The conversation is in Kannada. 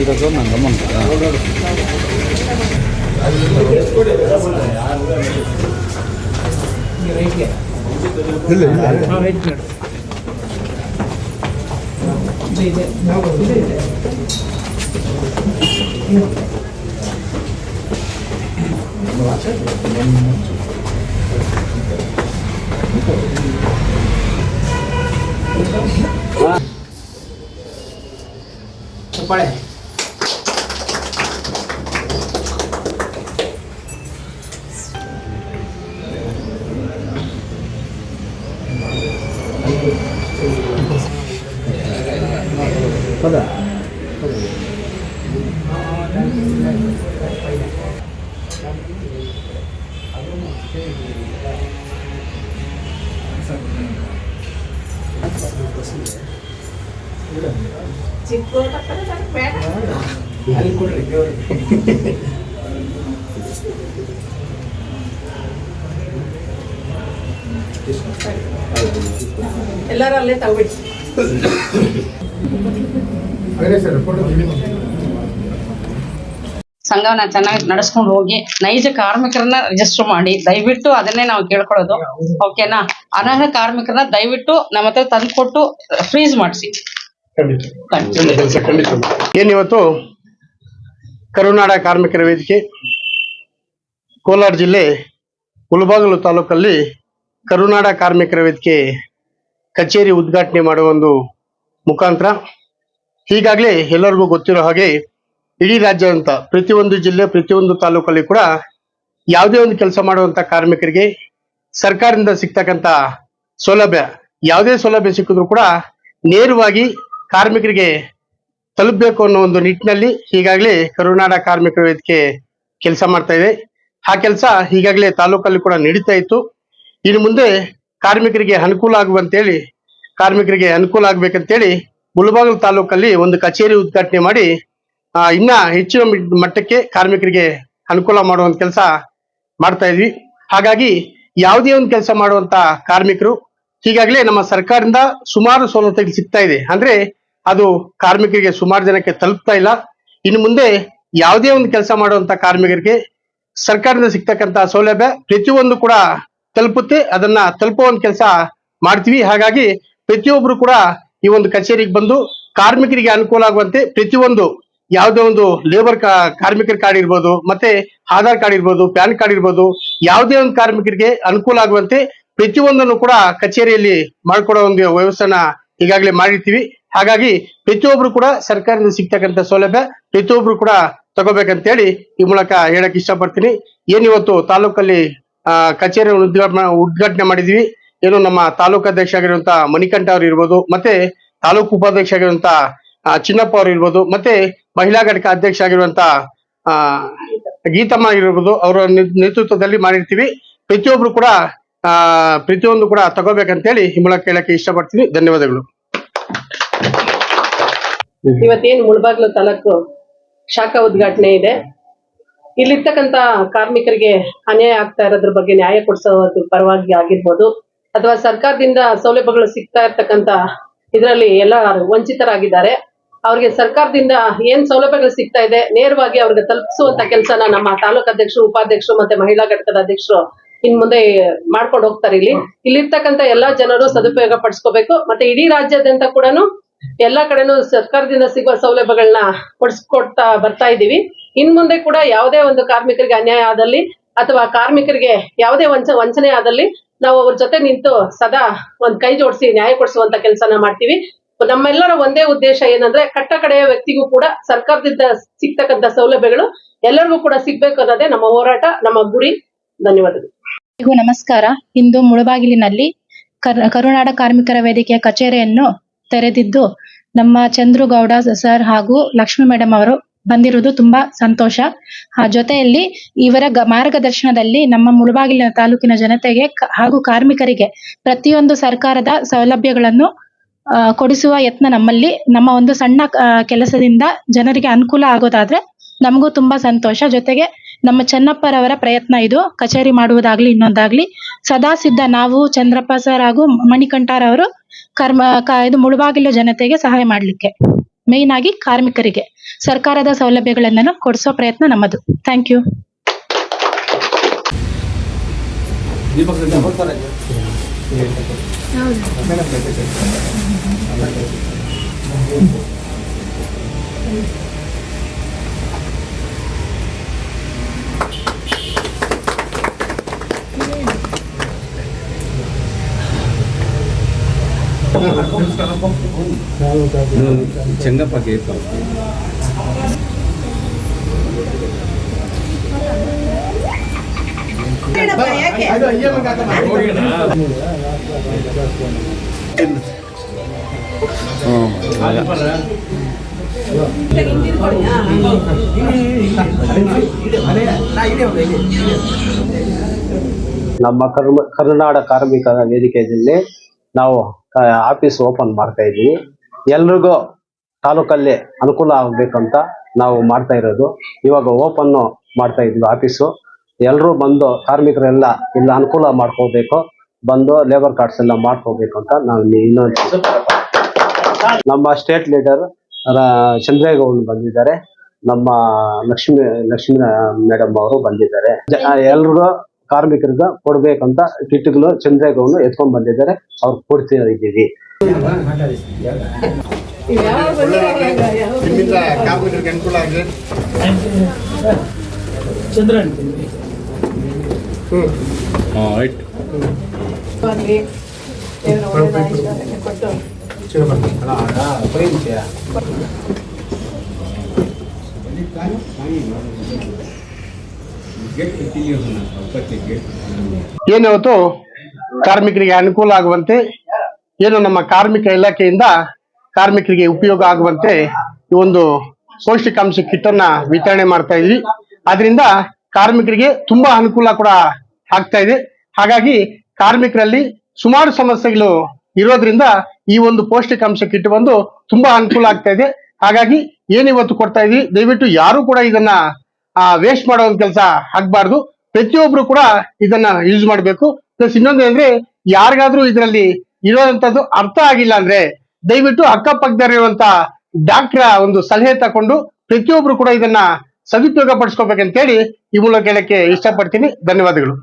이래서 난감한 거야. पड़े ಎಲ್ಲರೂ ಅಲ್ಲೇ ತಗೊಳ್ಳಿ. ಸಂಘವನ್ನ ಚೆನ್ನಾಗಿ ನಡೆಸ್ಕೊಂಡು ಹೋಗಿ ನೈಜ ಕಾರ್ಮಿಕರನ್ನ ರಿಜಿಸ್ಟರ್ ಮಾಡಿ ದಯವಿಟ್ಟು ಅದನ್ನೇ ನಾವು ಕೇಳ್ಕೊಳ್ಳೋದು. ಓಕೆನಾ? ಅನರ್ಹ ಕಾರ್ಮಿಕರನ್ನ ದಯವಿಟ್ಟು ನಮ್ಮ ಹತ್ರ ತಂದುಕೊಟ್ಟು ಫ್ರೀಸ್ ಮಾಡಿಸಿ. ಏನಿವತ್ತು ಕರುನಾಡ ಕಾರ್ಮಿಕರ ವೇದಿಕೆ ಕೋಲಾರ ಜಿಲ್ಲೆ ಮುಳಬಾಗಿಲು ತಾಲೂಕಲ್ಲಿ ಕರುನಾಡ ಕಾರ್ಮಿಕರ ವೇದಿಕೆ ಕಚೇರಿ ಉದ್ಘಾಟನೆ ಮಾಡುವ ಒಂದು ಮುಖಾಂತರ ಈಗಾಗಲೇ ಎಲ್ಲರಿಗೂ ಗೊತ್ತಿರೋ ಹಾಗೆ ಇಡೀ ರಾಜ್ಯಾದ್ಯಂತ ಪ್ರತಿಯೊಂದು ಜಿಲ್ಲೆ ಪ್ರತಿಯೊಂದು ತಾಲೂಕಲ್ಲಿ ಕೂಡ ಯಾವುದೇ ಒಂದು ಕೆಲಸ ಮಾಡುವಂತ ಕಾರ್ಮಿಕರಿಗೆ ಸರ್ಕಾರದಿಂದ ಸಿಗ್ತಕ್ಕಂಥ ಸೌಲಭ್ಯ ಯಾವುದೇ ಸೌಲಭ್ಯ ಸಿಕ್ಕಿದ್ರು ಕೂಡ ನೇರವಾಗಿ ಕಾರ್ಮಿಕರಿಗೆ ತಲುಪಬೇಕು ಅನ್ನೋ ಒಂದು ನಿಟ್ಟಿನಲ್ಲಿ ಈಗಾಗಲೇ ಕರುನಾಡ ಕಾರ್ಮಿಕರ ವೇದಿಕೆ ಕೆಲಸ ಮಾಡ್ತಾ ಇದೆ. ಆ ಕೆಲಸ ಈಗಾಗಲೇ ತಾಲೂಕಲ್ಲಿ ಕೂಡ ನಡೀತಾ ಇತ್ತು. ಇನ್ನು ಮುಂದೆ ಕಾರ್ಮಿಕರಿಗೆ ಅನುಕೂಲ ಆಗ್ಬೇಕಂತೇಳಿ ಮುಳಬಾಗಿಲು ತಾಲೂಕಲ್ಲಿ ಒಂದು ಕಚೇರಿ ಉದ್ಘಾಟನೆ ಮಾಡಿ ಇನ್ನ ಹೆಚ್ಚಿನ ಮಟ್ಟಕ್ಕೆ ಕಾರ್ಮಿಕರಿಗೆ ಅನುಕೂಲ ಮಾಡುವಂತ ಕೆಲಸ ಮಾಡ್ತಾ ಇದ್ವಿ. ಹಾಗಾಗಿ ಯಾವುದೇ ಒಂದು ಕೆಲಸ ಮಾಡುವಂತ ಕಾರ್ಮಿಕರು ಈಗಾಗಲೇ ನಮ್ಮ ಸರ್ಕಾರದಿಂದ ಸುಮಾರು ಸವಲತ್ತುಗಳು ಸಿಗ್ತಾ ಇದೆ. ಅಂದ್ರೆ ಅದು ಕಾರ್ಮಿಕರಿಗೆ ಸುಮಾರು ಜನಕ್ಕೆ ತಲುಪ್ತಾ ಇಲ್ಲ. ಇನ್ನು ಮುಂದೆ ಯಾವುದೇ ಒಂದು ಕೆಲಸ ಮಾಡುವಂತ ಕಾರ್ಮಿಕರಿಗೆ ಸರ್ಕಾರದಿಂದ ಸಿಗ್ತಕ್ಕಂತ ಸೌಲಭ್ಯ ಪ್ರತಿಯೊಂದು ಕೂಡ ತಲುಪುತ್ತೆ. ಅದನ್ನ ತಲುಪುವ ಒಂದು ಕೆಲಸ ಮಾಡ್ತೀವಿ. ಹಾಗಾಗಿ ಪ್ರತಿಯೊಬ್ರು ಕೂಡ ಈ ಒಂದು ಕಚೇರಿಗೆ ಬಂದು ಕಾರ್ಮಿಕರಿಗೆ ಅನುಕೂಲ ಆಗುವಂತೆ ಪ್ರತಿಯೊಂದು ಯಾವುದೇ ಒಂದು ಲೇಬರ್ ಕಾರ್ಮಿಕರ ಕಾರ್ಡ್ ಇರ್ಬೋದು, ಮತ್ತೆ ಆಧಾರ್ ಕಾರ್ಡ್ ಇರ್ಬೋದು, ಪ್ಯಾನ್ ಕಾರ್ಡ್ ಇರ್ಬೋದು, ಯಾವುದೇ ಒಂದು ಕಾರ್ಮಿಕರಿಗೆ ಅನುಕೂಲ ಆಗುವಂತೆ ಪ್ರತಿಯೊಂದನ್ನು ಕೂಡ ಕಚೇರಿಯಲ್ಲಿ ಮಾಡ್ಕೊಡೋ ಒಂದು ವ್ಯವಸ್ಥೆನ ಈಗಾಗಲೇ ಮಾಡಿರ್ತೀವಿ. ಹಾಗಾಗಿ ಪ್ರತಿಯೊಬ್ರು ಕೂಡ ಸರ್ಕಾರದಿಂದ ಸಿಗ್ತಕ್ಕಂಥ ಸೌಲಭ್ಯ ಪ್ರತಿಯೊಬ್ರು ಕೂಡ ತಗೋಬೇಕಂತೇಳಿ ಈ ಮೂಲಕ ಹೇಳಕ್ ಇಷ್ಟಪಡ್ತೀನಿ. ಏನಿವತ್ತು ತಾಲೂಕಲ್ಲಿ ಕಚೇರಿ ಉದ್ಘಾಟನೆ ಮಾಡಿದ್ವಿ. ಏನು ನಮ್ಮ ತಾಲೂಕು ಅಧ್ಯಕ್ಷ ಆಗಿರುವಂತ ಮಣಿಕಂಠ ಅವರು ಇರ್ಬೋದು, ಮತ್ತೆ ತಾಲೂಕು ಉಪಾಧ್ಯಕ್ಷ ಆಗಿರುವಂತ ಚಿನ್ನಪ್ಪ ಅವರು ಇರ್ಬೋದು, ಮತ್ತೆ ಮಹಿಳಾ ಘಟಕ ಅಧ್ಯಕ್ಷ ಆಗಿರುವಂತ ಗೀತಮ್ಮ ಇರ್ಬೋದು, ಅವರ ನೇತೃತ್ವದಲ್ಲಿ ಮಾಡಿರ್ತೀವಿ. ಪ್ರತಿಯೊಬ್ರು ಕೂಡ ಪ್ರತಿಯೊಂದು ಕೂಡ ತಗೋಬೇಕಂತೇಳಿ ಈ ಮೂಲಕ ಹೇಳಕ್ಕೆ ಇಷ್ಟಪಡ್ತೀನಿ. ಧನ್ಯವಾದಗಳು. ಇವತ್ತೇನು ಮುಳಬಾಗಿಲು ತಾಲೂಕು ಶಾಖಾ ಉದ್ಘಾಟನೆ ಇದೆ. ಇಲ್ಲಿರ್ತಕ್ಕಂತ ಕಾರ್ಮಿಕರಿಗೆ ಅನ್ಯಾಯ ಆಗ್ತಾ ಇರೋದ್ರ ಬಗ್ಗೆ ನ್ಯಾಯ ಕೊಡಿಸೋದ್ರ ಪರವಾಗಿ ಆಗಿರ್ಬೋದು, ಅಥವಾ ಸರ್ಕಾರದಿಂದ ಸೌಲಭ್ಯಗಳು ಸಿಗ್ತಾ ಇರ್ತಕ್ಕಂತ ಇದರಲ್ಲಿ ಎಲ್ಲ ವಂಚಿತರಾಗಿದ್ದಾರೆ. ಅವ್ರಿಗೆ ಸರ್ಕಾರದಿಂದ ಏನ್ ಸೌಲಭ್ಯಗಳು ಸಿಗ್ತಾ ಇದೆ ನೇರವಾಗಿ ಅವ್ರಿಗೆ ತಲುಪಿಸುವಂತ ಕೆಲಸನ ನಮ್ಮ ತಾಲೂಕು ಅಧ್ಯಕ್ಷರು, ಉಪಾಧ್ಯಕ್ಷರು ಮತ್ತೆ ಮಹಿಳಾ ಘಟಕದ ಅಧ್ಯಕ್ಷರು ಇನ್ ಮುಂದೆ ಮಾಡ್ಕೊಂಡು ಹೋಗ್ತಾರೆ. ಇಲ್ಲಿರ್ತಕ್ಕಂತ ಎಲ್ಲಾ ಜನರು ಸದುಪಯೋಗ ಪಡಿಸ್ಕೋಬೇಕು. ಮತ್ತೆ ಇಡೀ ರಾಜ್ಯಾದ್ಯಂತ ಕೂಡ ಎಲ್ಲಾ ಕಡೆನೂ ಸರ್ಕಾರದಿಂದ ಸಿಗುವ ಸೌಲಭ್ಯಗಳನ್ನ ಕೊಡ್ತಾ ಬರ್ತಾ ಇದೀವಿ. ಇನ್ ಮುಂದೆ ಕೂಡ ಯಾವುದೇ ಒಂದು ಕಾರ್ಮಿಕರಿಗೆ ಅನ್ಯಾಯ ಆದಲ್ಲಿ ಅಥವಾ ಕಾರ್ಮಿಕರಿಗೆ ಯಾವುದೇ ವಂಚನೆ ಆದಲ್ಲಿ ನಾವು ಅವ್ರ ಜೊತೆ ನಿಂತು ಸದಾ ಒಂದ್ ಕೈ ಜೋಡಿಸಿ ನ್ಯಾಯ ಕೊಡಿಸುವಂತ ಕೆಲಸನ ಮಾಡ್ತೀವಿ. ನಮ್ಮೆಲ್ಲರ ಒಂದೇ ಉದ್ದೇಶ ಏನಂದ್ರೆ ಕಟ್ಟ ಕಡೆಯ ವ್ಯಕ್ತಿಗೂ ಕೂಡ ಸರ್ಕಾರದಿಂದ ಸಿಗ್ತಕ್ಕಂತ ಸೌಲಭ್ಯಗಳು ಎಲ್ಲರಿಗೂ ಕೂಡ ಸಿಗ್ಬೇಕು ಅನ್ನೋದೇ ನಮ್ಮ ಹೋರಾಟ, ನಮ್ಮ ಗುರಿ. ಧನ್ಯವಾದಗಳು. ನಮಸ್ಕಾರ. ಇಂದು ಮುಳಬಾಗಿಲಿನಲ್ಲಿ ಕರುನಾಡ ಕಾರ್ಮಿಕರ ವೇದಿಕೆಯ ಕಚೇರಿಯನ್ನು ತೆರೆದಿದ್ದು ನಮ್ಮ ಚಂದ್ರುಗೌಡ ಸರ್ ಹಾಗೂ ಲಕ್ಷ್ಮಿ ಮೇಡಮ್ ಅವರು ಬಂದಿರುವುದು ತುಂಬಾ ಸಂತೋಷ. ಜೊತೆಯಲ್ಲಿ ಇವರ ಮಾರ್ಗದರ್ಶನದಲ್ಲಿ ನಮ್ಮ ಮುಳಬಾಗಿಲಿನ ತಾಲೂಕಿನ ಜನತೆಗೆ ಹಾಗೂ ಕಾರ್ಮಿಕರಿಗೆ ಪ್ರತಿಯೊಂದು ಸರ್ಕಾರದ ಸೌಲಭ್ಯಗಳನ್ನು ಕೊಡಿಸುವ ಯತ್ನ ನಮ್ಮ ಒಂದು ಸಣ್ಣ ಕೆಲಸದಿಂದ ಜನರಿಗೆ ಅನುಕೂಲ ಆಗೋದಾದ್ರೆ ನಮಗೂ ತುಂಬಾ ಸಂತೋಷ. ಜೊತೆಗೆ ನಮ್ಮ ಚೆನ್ನಪ್ಪರವರ ಪ್ರಯತ್ನ ಇದು, ಕಚೇರಿ ಮಾಡುವುದಾಗ್ಲಿ ಇನ್ನೊಂದಾಗ್ಲಿ ಸದಾ ಸಿದ್ಧ. ನಾವು ಚಂದ್ರಪ್ಪ ಸರ್ ಹಾಗೂ ಮಣಿಕಂಠರವರು ಇದು ಮುಳಬಾಗಿಲು ಜನತೆಗೆ ಸಹಾಯ ಮಾಡ್ಲಿಕ್ಕೆ, ಮೇನ್ ಆಗಿ ಕಾರ್ಮಿಕರಿಗೆ ಸರ್ಕಾರದ ಸೌಲಭ್ಯಗಳನ್ನು ಕೊಡಿಸೋ ಪ್ರಯತ್ನ ನಮ್ಮದು. Thank you. ಚೆಂಗಪ್ಪ ಕೇಳ್ತ ನಮ್ಮ ಕರುನಾಡ ಕಾರ್ಮಿಕರ ವೇದಿಕೆಯಲ್ಲಿ ನಾವು ಆಫೀಸ್ ಓಪನ್ ಮಾಡ್ತಾ ಇದ್ದೀವಿ. ಎಲ್ರಿಗೂ ತಾಲೂಕಲ್ಲಿ ಅನುಕೂಲ ಆಗ್ಬೇಕಂತ ನಾವು ಮಾಡ್ತಾ ಇರೋದು. ಇವಾಗ ಓಪನ್ ಮಾಡ್ತಾ ಇದ್ವಿ ಆಫೀಸು. ಎಲ್ಲರೂ ಬಂದು ಕಾರ್ಮಿಕರೆಲ್ಲ ಇಲ್ಲ ಅನುಕೂಲ ಮಾಡ್ಕೋಬೇಕು, ಬಂದು ಲೇಬರ್ ಕಾರ್ಡ್ಸ್ ಎಲ್ಲ ಮಾಡ್ಕೋಬೇಕು ಅಂತ ನಾವು ಇನ್ನೊಂದು ನಮ್ಮ ಸ್ಟೇಟ್ ಲೀಡರ್ ಚಂದ್ರೇಗೌಡ ಬಂದಿದ್ದಾರೆ, ನಮ್ಮ ಲಕ್ಷ್ಮಿ ಮೇಡಮ್ ಅವರು ಬಂದಿದ್ದಾರೆ. ಎಲ್ರಿಗೂ ಕಾರ್ಮಿಕರಿಗೆ ಕೊಡ್ಬೇಕಂತ ಕಿಟ್ಗಳು ಚಂದ್ರೇಗೌಡ ಎತ್ಕೊಂಡ್ ಬಂದಿದ್ದಾರೆ, ಅವ್ರು ಕೊಡ್ತಾ ಇದ್ದೀವಿ. ಕಾರ್ಮಿಕರಿಗೆ ಅನುಕೂಲ ಆಗಿದೆ. ಏನಿವತ್ತು ಕಾರ್ಮಿಕರಿಗೆ ಅನುಕೂಲ ಆಗುವಂತೆ, ಏನು ನಮ್ಮ ಕಾರ್ಮಿಕ ಇಲಾಖೆಯಿಂದ ಕಾರ್ಮಿಕರಿಗೆ ಉಪಯೋಗ ಆಗುವಂತೆ ಈ ಒಂದು ಪೌಷ್ಟಿಕಾಂಶ ಕಿಟ್ ಅನ್ನ ವಿತರಣೆ ಮಾಡ್ತಾ ಇದ್ವಿ. ಅದರಿಂದ ಕಾರ್ಮಿಕರಿಗೆ ತುಂಬಾ ಅನುಕೂಲ ಕೂಡ ಆಗ್ತಾ ಇದೆ. ಹಾಗಾಗಿ ಕಾರ್ಮಿಕರಲ್ಲಿ ಸುಮಾರು ಸಮಸ್ಯೆಗಳು ಇರೋದ್ರಿಂದ ಈ ಒಂದು ಪೌಷ್ಟಿಕಾಂಶ ಕಿಟ್ ಬಂದು ತುಂಬಾ ಅನುಕೂಲ ಆಗ್ತಾ ಇದೆ. ಹಾಗಾಗಿ ಏನಿವತ್ತು ಕೊಡ್ತಾ ಇದ್ವಿ, ದಯವಿಟ್ಟು ಯಾರು ಕೂಡ ಇದನ್ನ ವೇಸ್ಟ್ ಮಾಡೋ ಒಂದು ಕೆಲಸ ಆಗ್ಬಾರ್ದು. ಪ್ರತಿಯೊಬ್ರು ಕೂಡ ಇದನ್ನ ಯೂಸ್ ಮಾಡಬೇಕು. ಪ್ಲಸ್ ಇನ್ನೊಂದು ಅಂದ್ರೆ ಯಾರಿಗಾದ್ರೂ ಇದರಲ್ಲಿ ಇರೋದಂಥದ್ದು ಅರ್ಥ ಆಗಿಲ್ಲ ಅಂದ್ರೆ ದಯವಿಟ್ಟು ಅಕ್ಕಪಕ್ಕದಲ್ಲಿರುವಂತ ಡಾಕ್ಟರ್ ಒಂದು ಸಲಹೆ ತಕೊಂಡು ಪ್ರತಿಯೊಬ್ರು ಕೂಡ ಇದನ್ನ ಸದುಪಯೋಗ ಪಡಿಸ್ಕೋಬೇಕಂತೇಳಿ ಈ ಮೂಲಕ ಹೇಳಕ್ಕೆ ಇಷ್ಟಪಡ್ತೀನಿ. ಧನ್ಯವಾದಗಳು.